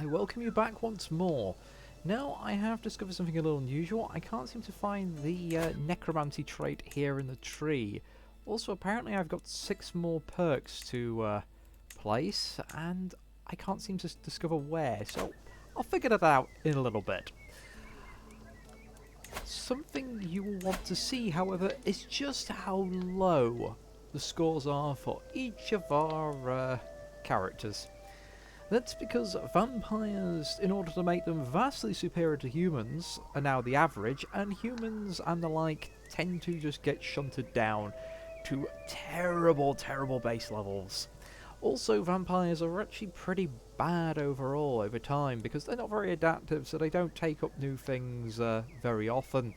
I welcome you back once more. Now I have discovered something a little unusual. I can't seem to find the necromancy trait here in the tree. Also, apparently I've got 6 more perks to place, and I can't seem to discover where, so I'll figure that out in a little bit. Something you will want to see, however, is just how low the scores are for each of our characters. That's because vampires, in order to make them vastly superior to humans, are now the average, and humans and the like tend to just get shunted down to terrible, terrible base levels. Also, vampires are actually pretty bad overall over time, because they're not very adaptive, so they don't take up new things very often.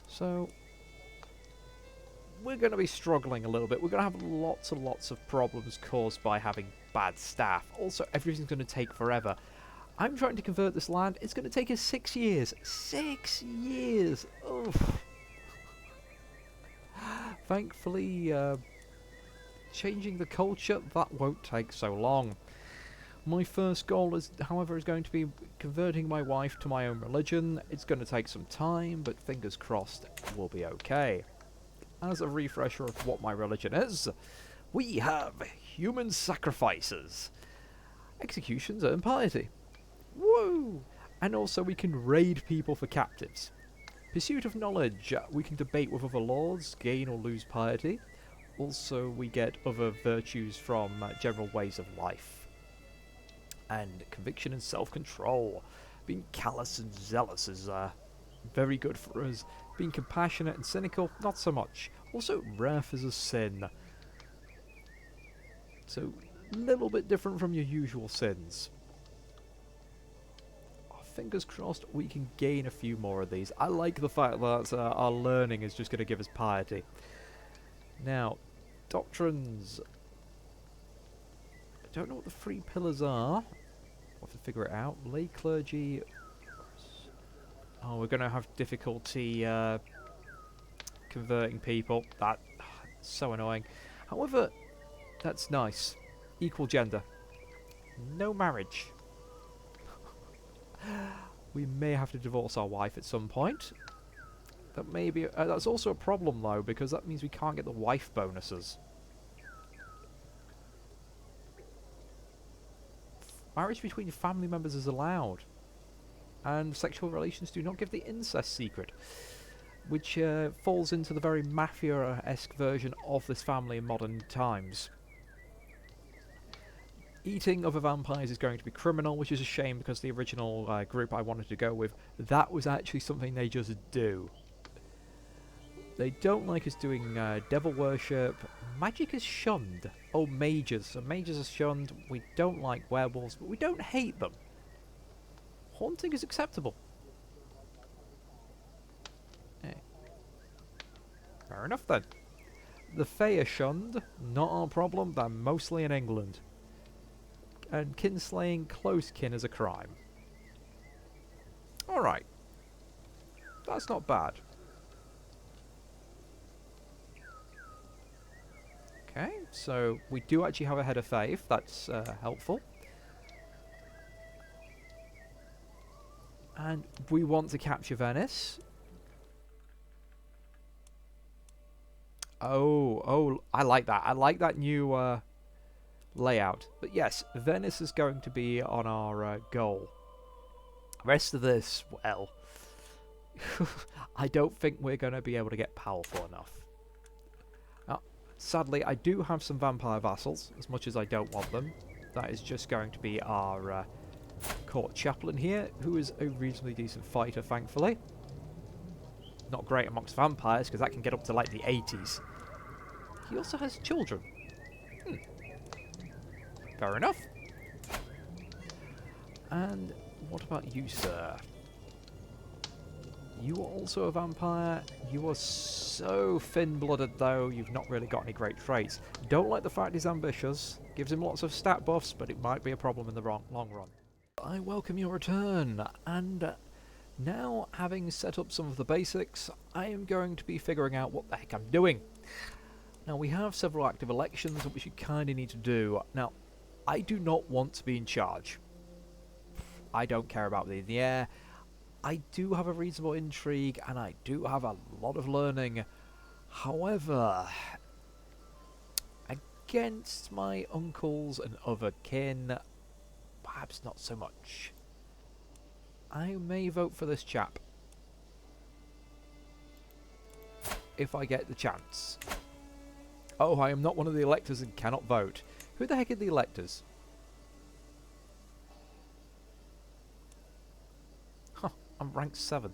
So, we're going to be struggling a little bit. We're going to have lots and lots of problems caused by having bad staff. Also, everything's going to take forever. I'm trying to convert this land. It's going to take us 6 years. 6 years! Oof. Thankfully, changing the culture, that won't take so long. My first goal is, however, is going to be converting my wife to my own religion. It's going to take some time, but fingers crossed we'll be okay. As a refresher of what my religion is, we have human sacrifices, executions earn piety. Woo! And also we can raid people for captives. Pursuit of knowledge, we can debate with other lords, gain or lose piety. Also we get other virtues from general ways of life. And conviction and self-control. Being callous and zealous is very good for us. Being compassionate and cynical, not so much. Also, wrath is a sin. So, a little bit different from your usual sins. Oh, fingers crossed we can gain a few more of these. I like the fact that our learning is just going to give us piety. Now, doctrines. I don't know what the 3 pillars are. We'll have to figure it out. Lay clergy. Oh, we're going to have difficulty converting people. That's so annoying. However, that's nice. Equal gender. No marriage. We may have to divorce our wife at some point. That may be... that's also a problem, though, because that means we can't get the wife bonuses. Marriage between family members is allowed. And sexual relations do not give the incest secret, which falls into the very mafia-esque version of this family in modern times. Eating other vampires is going to be criminal, which is a shame because the original group I wanted to go with, that was actually something they just do. They don't like us doing devil worship. Magic is shunned. Oh, mages. So mages are shunned. We don't like werewolves, but we don't hate them. Haunting is acceptable. Hey. Fair enough then. The Fae are shunned. Not our problem. They're mostly in England. And kinslaying close kin is a crime. Alright. That's not bad. Okay, so we do actually have a head of faith. That's helpful. And we want to capture Venice. Oh, I like that. I like that new layout. But yes, Venice is going to be on our goal. Rest of this, well, I don't think we're going to be able to get powerful enough. Now, sadly, I do have some vampire vassals, as much as I don't want them. That is just going to be our court chaplain here, who is a reasonably decent fighter, thankfully. Not great amongst vampires, because that can get up to like the 80s. He also has children. Fair enough. And what about you, sir? You are also a vampire. You are so thin-blooded, though. You've not really got any great traits. Don't like the fact he's ambitious. Gives him lots of stat buffs, but it might be a problem in the long run. I welcome your return, and now, having set up some of the basics, I am going to be figuring out what the heck I'm doing. Now, we have several active elections which you kind of need to do. Now, I do not want to be in charge. I don't care about the in the air. I do have a reasonable intrigue, and I do have a lot of learning. However, against my uncles and other kin, perhaps not so much. I may vote for this chap. If I get the chance. Oh, I am not one of the electors and cannot vote. Who the heck are the electors? Huh, I'm ranked 7.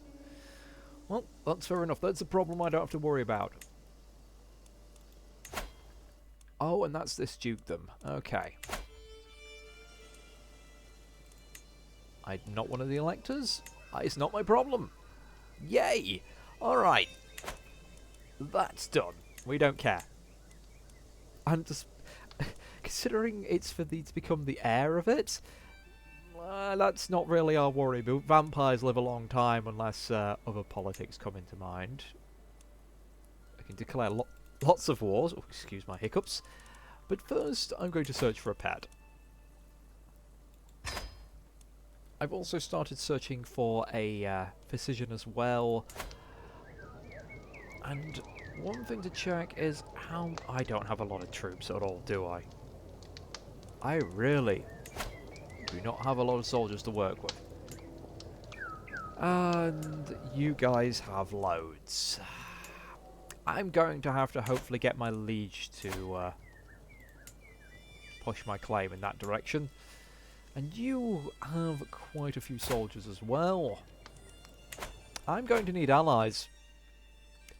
Well, that's fair enough. That's a problem I don't have to worry about. Oh, and that's this dukedom. Okay. I'm not one of the electors. It's not my problem. Yay! Alright. That's done. We don't care. I'm just... considering it's for the to become the heir of it, that's not really our worry. But vampires live a long time unless other politics come into mind. I can declare lots of wars. Oh, excuse my hiccups. But first, I'm going to search for a pet. I've also started searching for a physician as well. And one thing to check is how... I don't have a lot of troops at all, do I? I really do not have a lot of soldiers to work with. And you guys have loads. I'm going to have to hopefully get my liege to push my claim in that direction. And you have quite a few soldiers as well. I'm going to need allies.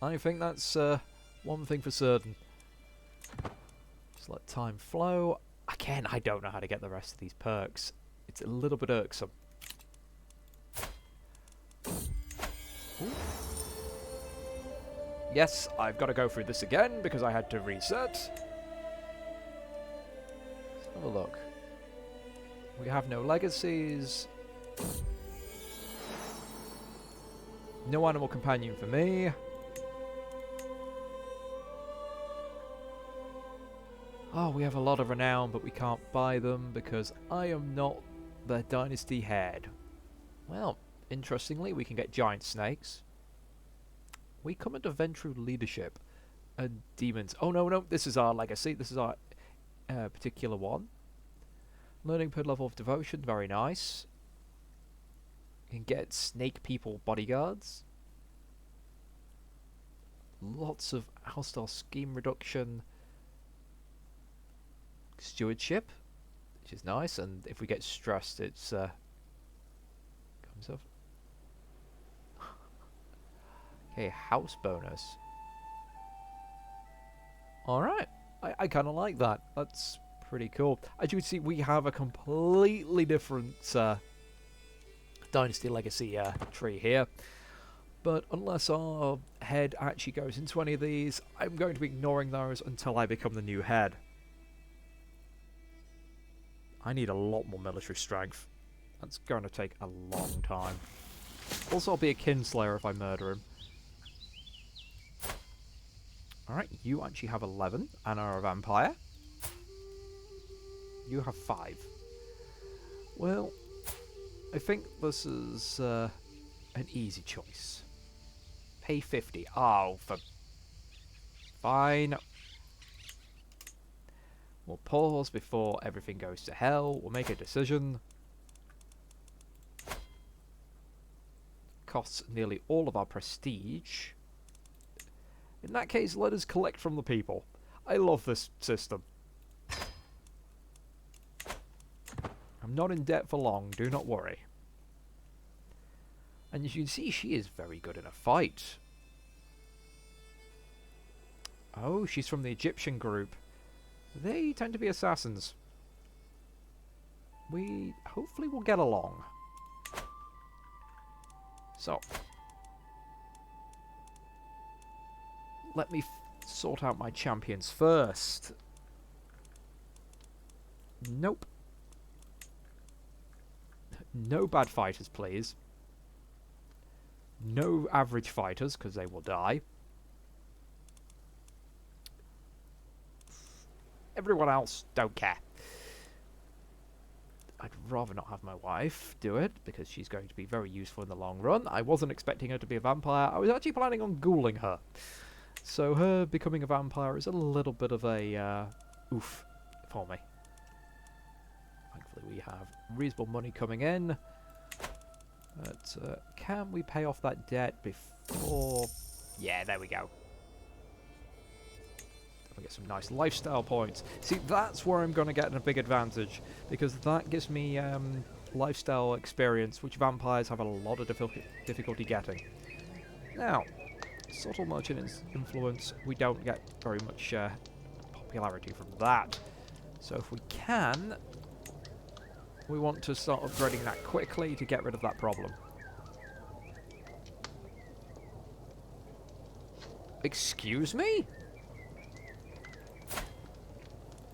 I think that's one thing for certain. Just let time flow. Again, I don't know how to get the rest of these perks. It's a little bit irksome. Ooh. Yes, I've got to go through this again because I had to reset. Let's have a look. We have no legacies. No animal companion for me. Oh, we have a lot of renown, but we can't buy them because I am not the dynasty head. Well, interestingly, we can get giant snakes. We come under Ventru leadership and demons. Oh, no, this is our legacy. This is our particular one. Learning per level of devotion, very nice. You can get snake people bodyguards. Lots of hostile scheme reduction. Stewardship, which is nice, and if we get stressed, it's comes up. Okay, house bonus. Alright, I kind of like that. That's pretty cool. As you can see, we have a completely different Dynasty Legacy tree here. But unless our head actually goes into any of these, I'm going to be ignoring those until I become the new head. I need a lot more military strength. That's going to take a long time. Also, I'll be a kinslayer if I murder him. Alright, you actually have 11 and are a vampire. You have 5. Well, I think this is an easy choice. Pay 50. Oh, for... Fine. We'll pause before everything goes to hell. We'll make a decision. Costs nearly all of our prestige. In that case, let us collect from the people. I love this system. I'm not in debt for long, do not worry. And as you can see, she is very good in a fight. Oh, she's from the Egyptian group. They tend to be assassins. We hopefully will get along. So, let me sort out my champions first. Nope. No bad fighters, please. No average fighters, because they will die. Everyone else, don't care. I'd rather not have my wife do it, because she's going to be very useful in the long run. I wasn't expecting her to be a vampire. I was actually planning on ghouling her. So her becoming a vampire is a little bit of a oof for me. Thankfully we have reasonable money coming in. But can we pay off that debt before... Yeah, there we go. I get some nice lifestyle points. See, that's where I'm going to get a big advantage, because that gives me lifestyle experience, which vampires have a lot of difficulty getting. Now, subtle merchant influence, we don't get very much popularity from that. So if we can, we want to start upgrading that quickly to get rid of that problem. Excuse me?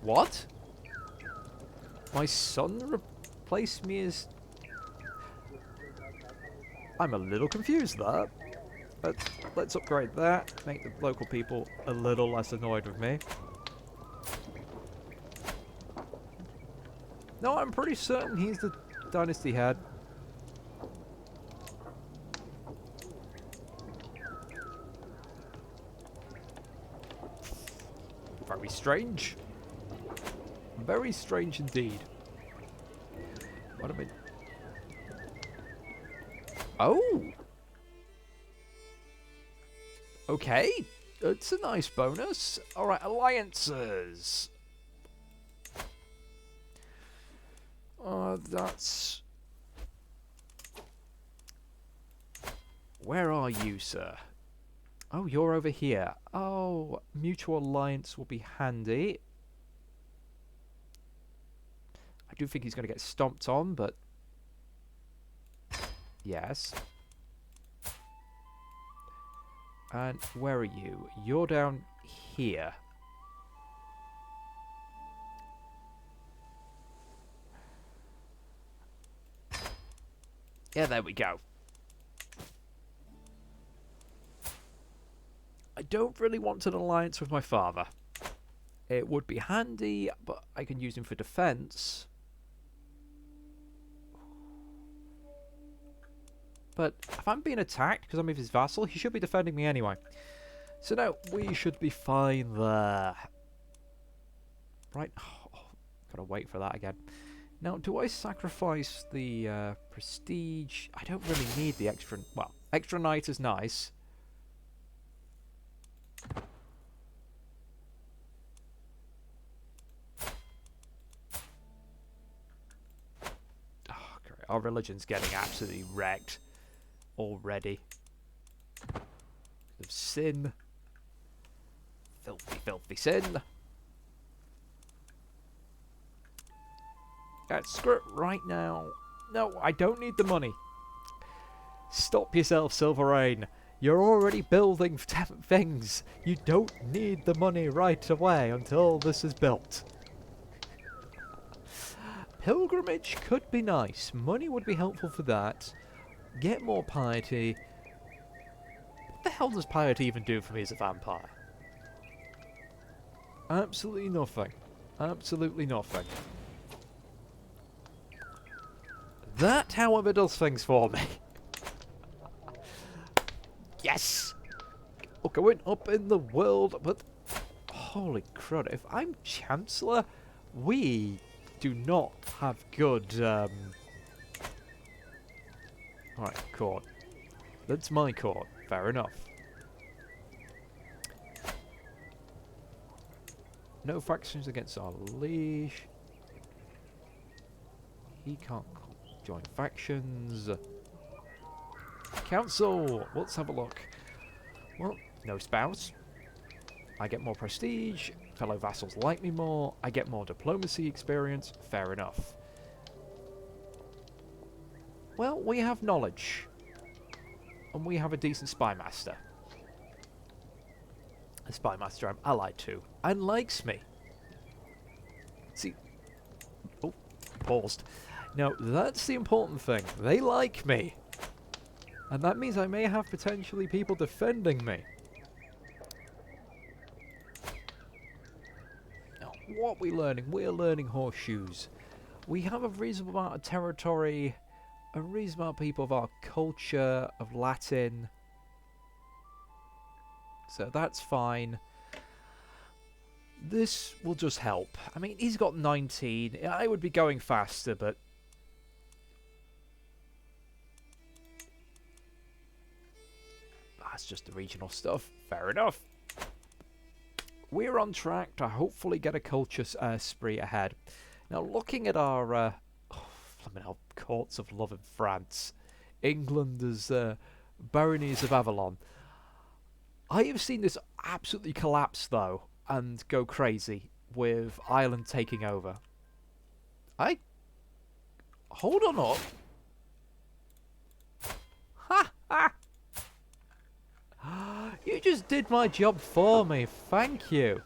What? My son replaced me as... I'm a little confused there. Let's upgrade that, make the local people a little less annoyed with me. No, I'm pretty certain he's the dynasty head. Very strange. Very strange indeed. What a minute. Oh! Okay. It's a nice bonus. Alright, alliances. That's... Where are you, sir? Oh, you're over here. Oh, mutual alliance will be handy. I do think he's going to get stomped on, but... Yes. And where are you? You're down here. Yeah, there we go. I don't really want an alliance with my father. It would be handy, but I can use him for defense. But if I'm being attacked because I'm his vassal, he should be defending me anyway. So now we should be fine there. Right. Oh, gotta wait for that again. Now, do I sacrifice the prestige? I don't really need the extra... Well, extra knight is nice. Oh, great. Our religion's getting absolutely wrecked already. Of sin. Filthy, filthy sin. Screw it right now. No, I don't need the money. Stop yourself, Silverain. You're already building things. You don't need the money right away until this is built. Pilgrimage could be nice. Money would be helpful for that. Get more piety. What the hell does piety even do for me as a vampire? Absolutely nothing. Absolutely nothing. That, however, does things for me. Yes! Oh, going up in the world, but... Holy crud, if I'm Chancellor, we do not have good... Alright, court. That's my court. Fair enough. No factions against our liege. He can't join factions. Council! Let's have a look. Well, no spouse. I get more prestige. Fellow vassals like me more. I get more diplomacy experience. Fair enough. Well, we have knowledge. And we have a decent spy master. A spy master I'm allied to. And likes me. See... Oh, paused. Now, that's the important thing. They like me. And that means I may have potentially people defending me. Now, what are we learning? We're learning horseshoes. We have a reasonable amount of territory, a reasonable amount of people of our culture, of Latin. So that's fine. This will just help. I mean, he's got 19. I would be going faster, but... that's just the regional stuff. Fair enough. We're on track to hopefully get a culture spree ahead. Now, looking at our courts of love in France, England as baronies of Avalon, I have seen this absolutely collapse, though, and go crazy with Ireland taking over. Hold on up. Ha ha! You just did my job for me, thank you.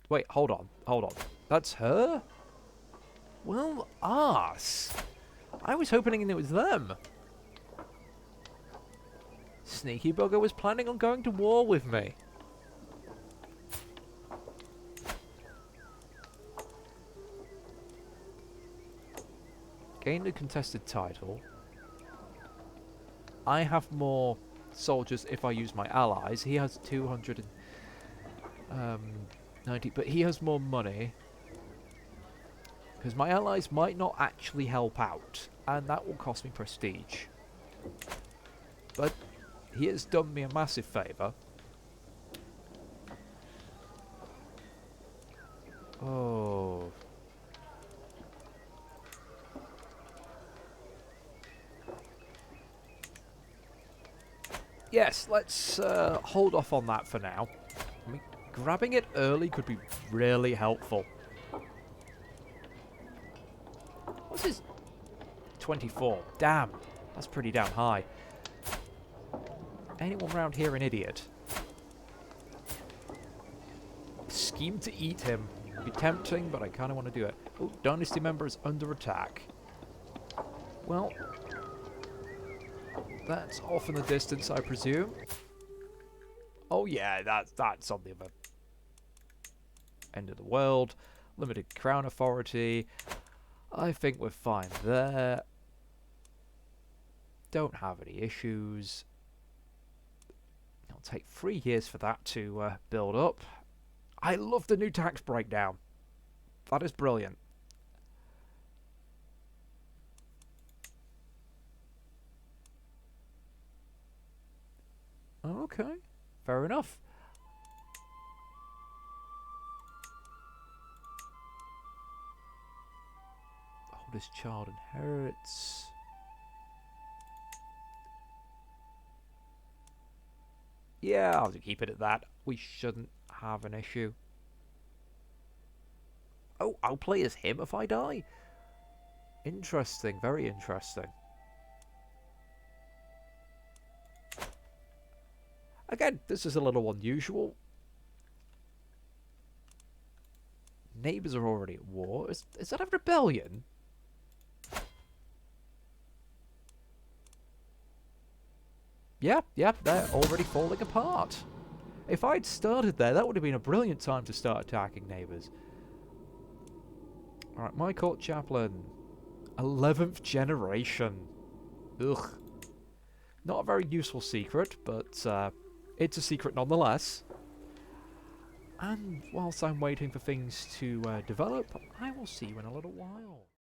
Wait, hold on. That's her? Well, arse. I was hoping it was them. Sneaky bugger was planning on going to war with me. Gained a contested title. I have more soldiers if I use my allies. He has 290, but he has more money. Because my allies might not actually help out, and that will cost me prestige. But he has done me a massive favour. Oh. Yes, let's hold off on that for now. I mean, grabbing it early could be really helpful. What's his... 24. Damn. That's pretty damn high. Anyone around here an idiot? Scheme to eat him. Be tempting, but I kind of want to do it. Oh, Dynasty member is under attack. Well, that's off in the distance, I presume. Oh yeah, that's on the other end of the world. Limited crown authority. I think we're fine there. Don't have any issues. It'll take 3 years for that to build up. I love the new tax breakdown. That is brilliant. Okay, fair enough. Oldest child inherits. Yeah, I'll keep it at that. We shouldn't have an issue. Oh, I'll play as him if I die. Interesting, very interesting. Again, this is a little unusual. Neighbours are already at war. Is that a rebellion? Yeah, they're already falling apart. If I'd started there, that would have been a brilliant time to start attacking neighbours. Alright, my court chaplain. 11th generation. Ugh. Not a very useful secret, but it's a secret nonetheless. And whilst I'm waiting for things to develop, I will see you in a little while.